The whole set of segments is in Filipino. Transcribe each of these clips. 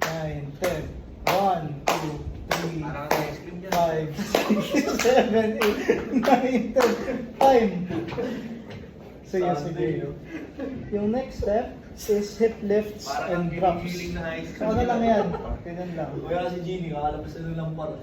9, 10. 1, 2, 3, 4, 5, 6, 7, 8, 9, 10. Time! Sige, sige. Yung next step is hip lifts and drops. So ano lang yan? Ganun lang. Kaya si Genie, kakalabas na lang para.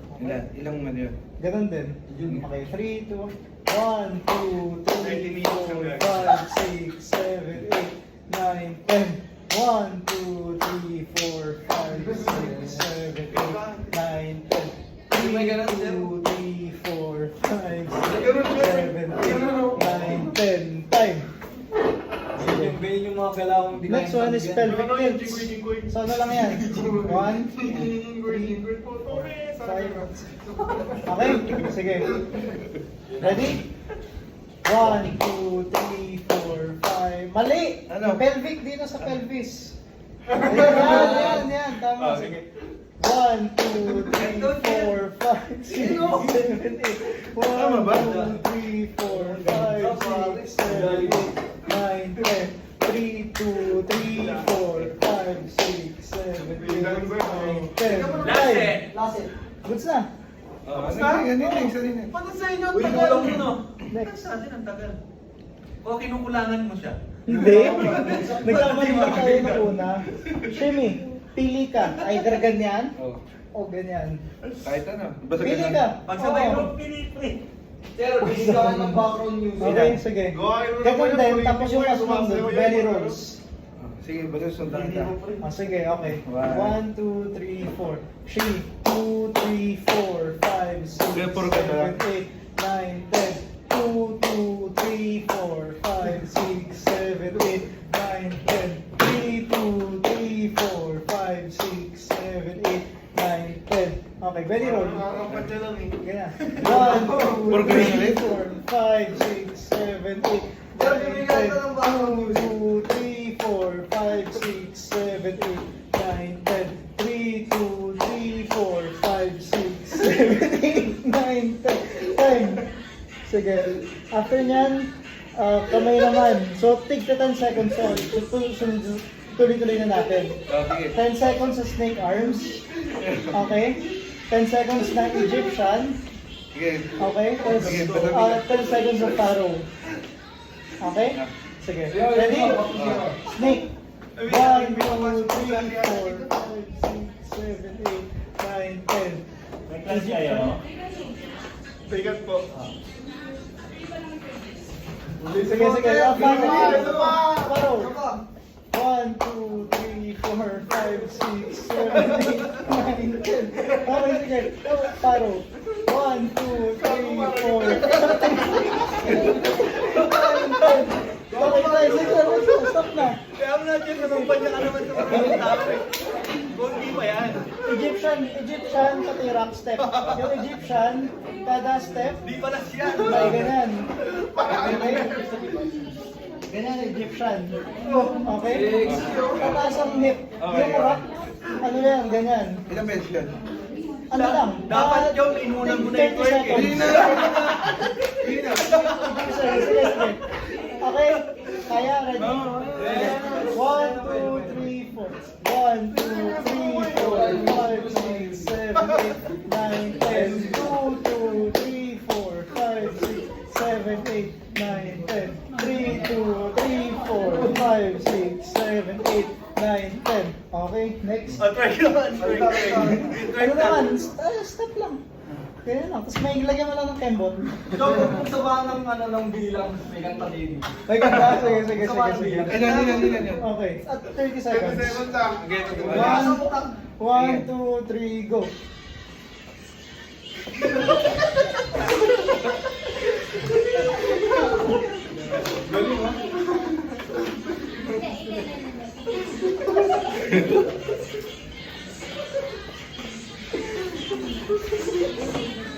Ilang man yun? Ganun din. Okay, 3, 2, 1, 2, 3, 4, 5, 6, 7, 8, 9, 10. 1, 2, 3, 4, 5, 6, 7, 8, 9, 10. 3, 2, 3, 4, 5, 6, 7, 8, 9, 10. Time! Sige, ganyan yung mga galawang di Next one is pelvic tilts. So ano lang yan? 1, 5. Okay, sige. Ready? 1, 2, 3, 4, 5. Mali! Ano? Pelvic dito sa pelvis. Yan, yan. Tama. Sige. 1, 2, 3, 4, 5, 6, 7, 8. 1, Tama ba? 2, 3, 4, 5, 6, 7, 8, 9, 10. 3, 2, 3, 4, 5, 6, 7, 8, 9, 10. Time. Last it. Goods na. Isa din eh. Paano sa inyo ang Uy, tagal? kulang mo, no? Next. Sa atin ang tagal. O kinukulangan mo siya. Hindi. Nagkamali ba tayo na una? Shimmy, pili ka. Either ganyan Oh. o ganyan. Kahit ano. Basta Pili ganun. ka. Pag sabay Oo. mo, pinipili. Sir, bigyan ka ng background music. Okay, sige. Ganun din, tapos yung last one, belly rolls. Sige, basta sundan kita. Ah, sige, okay. One. 1, 2, 3, 4. 3, 2, 3, 4, 5, 6, Okay, puro ka na. 7, 8, 9, 10. 2, 2, 3, 4, 5, 6, 7, 8, 9, 10. 3, 2, 3, 4, 5, 6, 7, 8, 9, 10. Okay, belly roll. Ganyan. 1, 2, 3, 4, 5, 6, 7, 8, 9, 10. 2, 2, 3, 4, 5, 6, 7, 8, 9, 10. 3, 2, 3, 4, 5, 6, 7, 8, 9, 10. Time. Sige. After nyan, kamay naman. So, take the 10 seconds on. Tuloy-tuloy na natin. Oh, sige. 10 seconds sa snake arms. Okay? 10 seconds na Egyptian. Sige. Okay? Sige, basta 10 seconds of pharaoh. Okay? Sige. Ready? Snake. 1, 2, 3, 4, 5, 6, 7, 8, 9, 10. May class kayo? Bigat po. Sige, sige. Pharaoh. 1, 2, 3, 4, 5, 6, 7, 8, 9, 10. Okay, sige. Pharaoh. 1, 2, 3, 4, 5, 6, 7, 8, 9, 10. Okay, guys, stop na. Kaya mo natin, namumpanya ka naman sa mga tao eh. Hindi pa yan. Egyptian, pati rock step. Yung Egyptian, kada step, Di pa na siya. may ganyan. Okay? Ganyan, Egyptian. Okay? Tataas ang hip. Yung rock, ano yan, ganyan. Ilang beses yun? Ano lang? Dapat yung inunan mo na yung 30 twerk eh. seconds. Sige, sige. Okay? Kaya, ready? 1, 2, 3, 4. 1, 2, 3, 4, 5, 6, 7, 8, 9, 10. 2, 2, 3, 4, 5, 6, 7, 8, 9, 10. 3, 2, 3, 4, 5, 6, 7, 8, 9, 10. Okay, next. Try naman. Ano naman? Step lang. Kaya lang. Tapos may lagyan mo lang ng kembot. So, kung sa ba ng bilang, may kanta din. May ganda. Sige, sige, Sa ba sige. ng bilang? Ilan. Okay, at 30 7 seconds. seconds lang. Okay, One, 2, 3, go.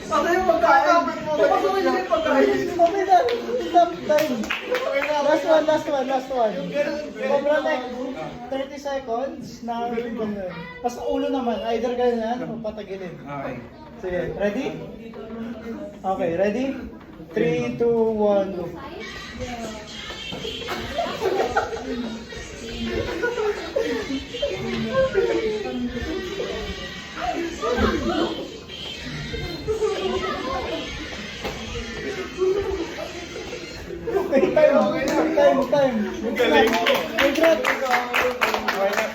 Patay yung pagkain! Papasukin niyo yung pagkain! Okay na. Stop time. Last one. Cobra neck. 30 seconds na ganun. Basta ulo naman. Either ganyan o patagilin. Okay. Sige, ready? Okay, ready? 3, 2, 1, go. Okay, time. Good luck. Congrats.